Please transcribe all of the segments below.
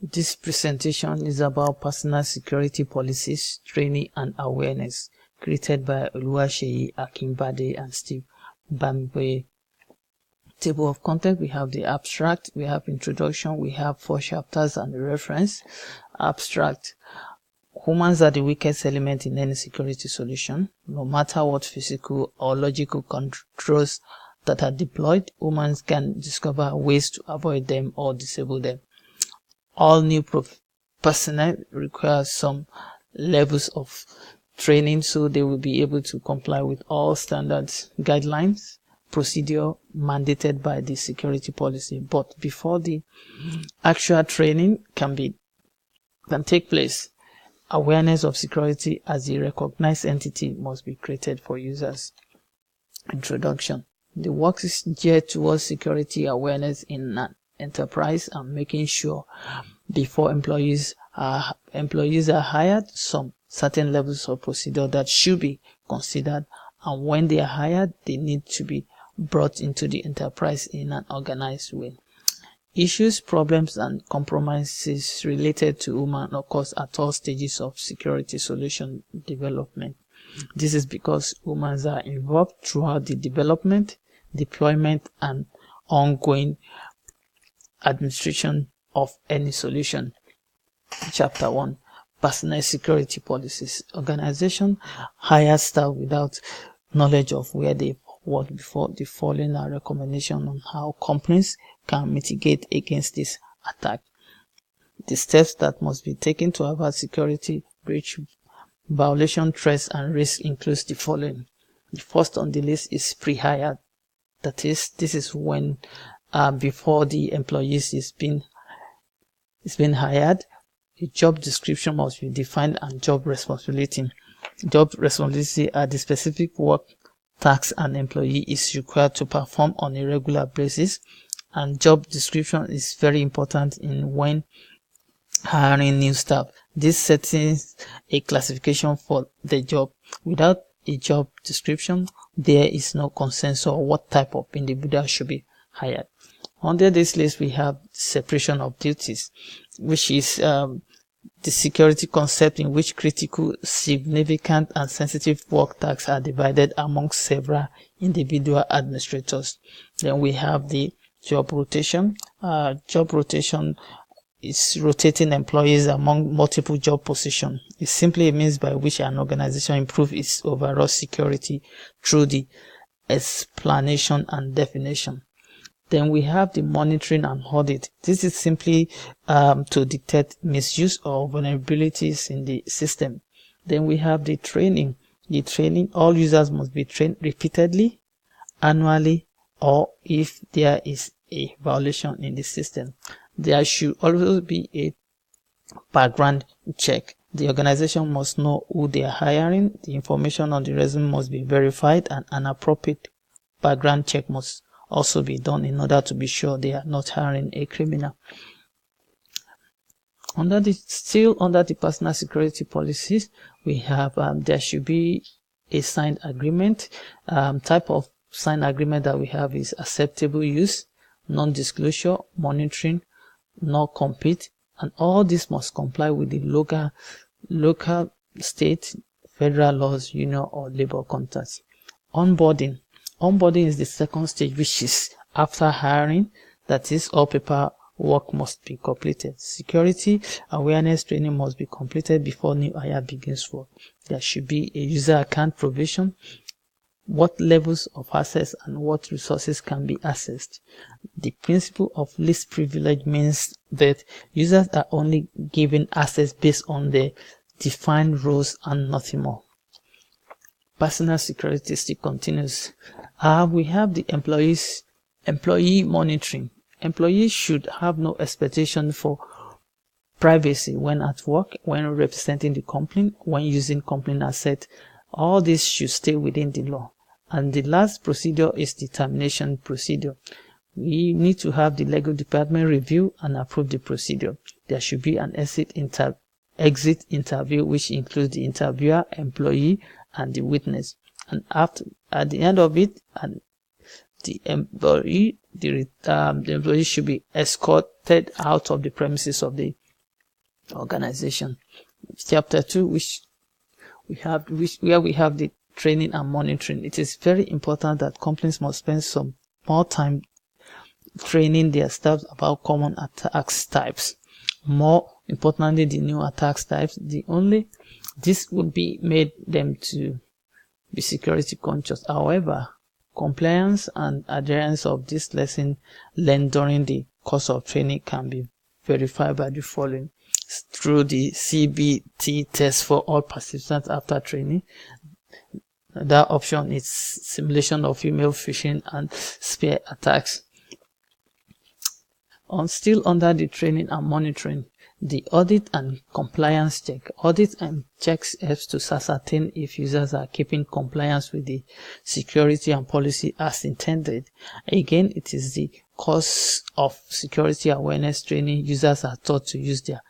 This presentation is about personal security policies, training and awareness, created by Oluwaseyi Akinbade and Steve Bamiboye. Table of content: we have the abstract, we have introduction, we have 4 chapters and the reference. Abstract: humans are the weakest element in any security solution. No matter what physical or logical controls that are deployed, humans can discover ways to avoid them or disable them. All new personnel require some levels of training, so they will be able to comply with all standards, guidelines, procedure mandated by the security policy. But before the actual training can take place, awareness of security as a recognized entity must be created for users. Introduction: the work is geared towards security awareness in an enterprise and making sure before employees are hired some certain levels of procedure that should be considered, and when they are hired they need to be brought into the enterprise in an organized way. Issues, problems and compromises related to human occurs at all stages of security solution development. This is because humans are involved throughout the development, deployment and ongoing administration of any solution. Chapter 1: Personal security policies. Organization hire staff without knowledge of where they worked before. The following are recommendations on how companies can mitigate against this attack. The steps that must be taken to avoid security breach, violation, threats and risks includes the following. The first on the list is pre-hire. That is, this is when before the employees is being hired, a job description must be defined and job responsibility. Job responsibility are the specific work, tasks an employee is required to perform on a regular basis, and job description is very important in when hiring new staff. This sets a classification for the job. Without a job description, there is no consensus on what type of individual should be hired. Under this list, we have separation of duties, which is the security concept in which critical, significant and sensitive work tasks are divided among several individual administrators. Then we have the job rotation. Job rotation is rotating employees among multiple job positions. It simply means by which an organization improves its overall security through the explanation and definition. Then we have the monitoring and audit. This is simply to detect misuse or vulnerabilities in the system. Then we have the training. All users must be trained repeatedly, annually, or if there is a violation in the system. There should also be a background check. The organization must know who they are hiring. The information on the resume must be verified, and an appropriate background check must also be done in order to be sure they are not hiring a criminal. Still under the personal security policies, we have there should be a signed agreement. Type of signed agreement that we have is acceptable use, non-disclosure, monitoring, not compete, and all this must comply with the local, state, federal laws, union or labor contracts. Onboarding is the second stage, which is after hiring. That is, all paperwork must be completed. Security awareness training must be completed before new hire begins work. There should be a user account provision, what levels of access and what resources can be accessed. The principle of least privilege means that users are only given access based on their defined roles and nothing more. Personal security still continues. We have the employee monitoring. Employees should have no expectation for privacy when at work, when representing the company, when using company asset. All this should stay within the law. And the last procedure is the termination procedure. We need to have the legal department review and approve the procedure. There should be an exit interview, which includes the interviewer, employee, and the witness. And at the end of it, and the employee should be escorted out of the premises of the organization. Chapter 2, where we have the training and monitoring. It is very important that companies must spend some more time training their staff about common attacks types. More importantly, the new attacks types. This would be made them to be security conscious. However, compliance and adherence of this lesson learned during the course of training can be verified by the following: through the CBT test for all participants after training. That option is simulation of email phishing and spear attacks. Still under the training and monitoring, the audit and compliance check. Audit and checks helps to ascertain if users are keeping compliance with the security and policy as intended. Again, it is the course of security awareness training. Users are taught to use their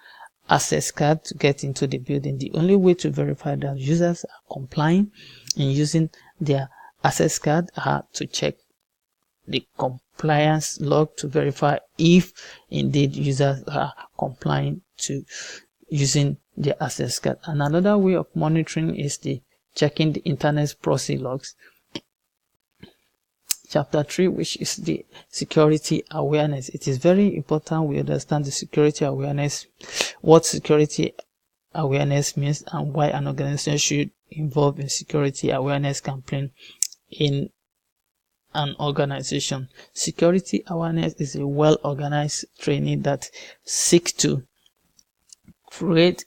access card to get into the building. The only way to verify that users are complying in using their access card are to check the compliance log to verify if indeed users are complying to using their access card. And another way of monitoring is the checking the internet proxy logs. Chapter 3, which is the security awareness. It is very important we understand the security awareness, what security awareness means, and why an organization should involve in security awareness campaign in an organization. Security awareness is a well-organized training that seeks to create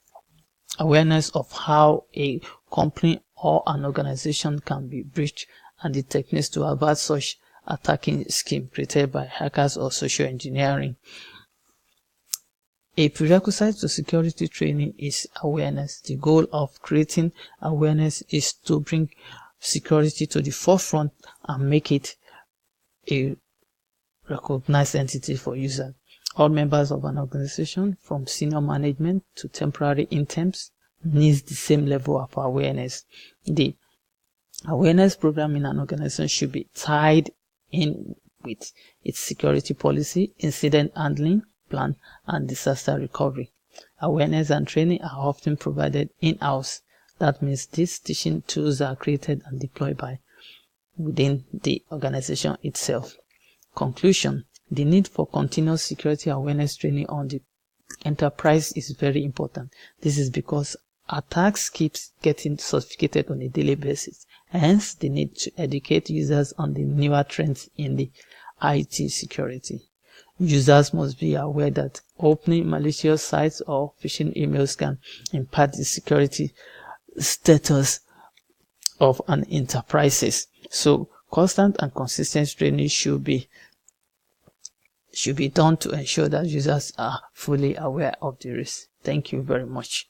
awareness of how a company or an organization can be breached and the techniques to avert such attacking scheme created by hackers or social engineering. A prerequisite to security training is awareness. The goal of creating awareness is to bring security to the forefront and make it a recognized entity for users. All members of an organization, from senior management to temporary interns, needs the same level of awareness. The awareness program in an organization should be tied in with its security policy, incident handling plan, and disaster recovery. Awareness and training are often provided in-house. That means these teaching tools are created and deployed by within the organization itself. Conclusion: the need for continuous security awareness training on the enterprise is very important. This is because attacks keeps getting sophisticated on a daily basis. Hence, the need to educate users on the newer trends in the IT security. Users must be aware that opening malicious sites or phishing emails can impact the security status of an enterprise. So constant and consistent training should be done to ensure that users are fully aware of the risk. Thank you very much.